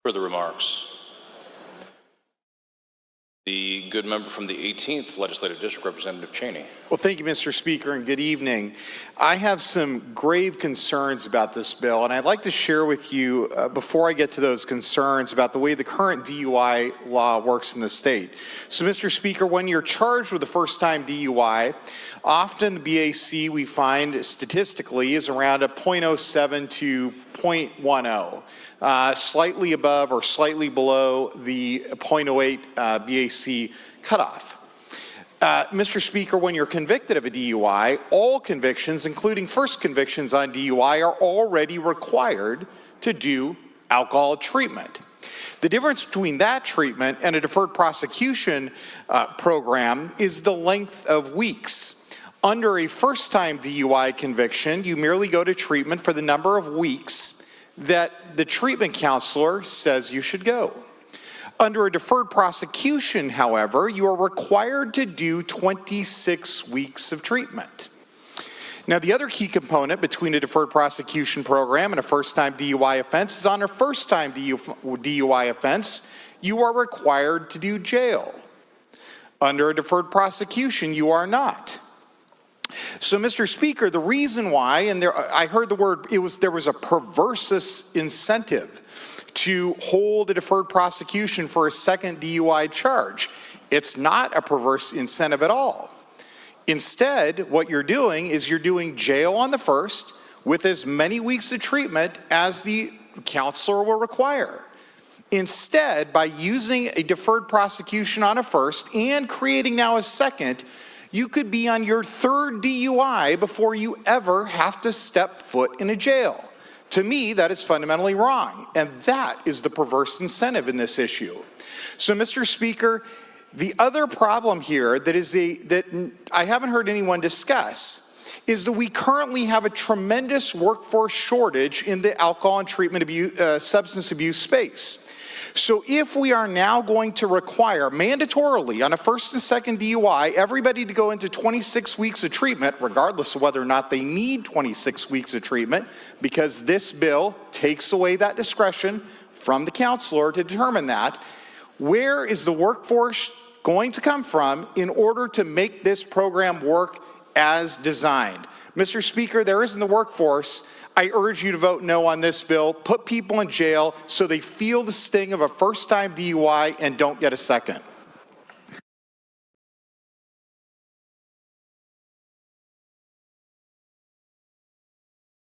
Further remarks? The good member from the 18th Legislative District, Representative Cheney. Well, thank you, Mr. Speaker, and good evening. I have some grave concerns about this bill, and I'd like to share with you, before I get to those concerns, about the way the current DUI law works in the state. So, Mr. Speaker, when you're charged with a first-time DUI, often the BAC, we find statistically, is around a 0.07 to 0.10. Slightly above or slightly below the 0.08 BAC cutoff. Mr. Speaker, when you're convicted of a DUI, all convictions, including first convictions on DUI, are already required to do alcohol treatment. The difference between that treatment and a deferred prosecution program is the length of weeks. Under a first-time DUI conviction, you merely go to treatment for the number of weeks that the treatment counselor says you should go. Under a deferred prosecution, however, you are required to do 26 weeks of treatment. Now, the other key component between a deferred prosecution program and a first-time DUI offense is on a first-time DUI offense, you are required to do jail. Under a deferred prosecution, you are not. So, Mr. Speaker, the reason why, and I heard the word, there was a perverse incentive to hold a deferred prosecution for a second DUI charge. It's not a perverse incentive at all. Instead, what you're doing is you're doing jail on the first with as many weeks of treatment as the counselor will require. Instead, by using a deferred prosecution on a first and creating now a second, you could be on your third DUI before you ever have to step foot in a jail. To me, that is fundamentally wrong, and that is the perverse incentive in this issue. So, Mr. Speaker, the other problem here that I haven't heard anyone discuss is that we currently have a tremendous workforce shortage in the alcohol and treatment abuse, substance abuse space. So if we are now going to require mandatorily on a first and second DUI, everybody to go into 26 weeks of treatment, regardless of whether or not they need 26 weeks of treatment, because this bill takes away that discretion from the counselor to determine that, where is the workforce going to come from in order to make this program work as designed? Mr. Speaker, there isn't the workforce. I urge you to vote no on this bill. Put people in jail so they feel the sting of a first-time DUI and don't get a second.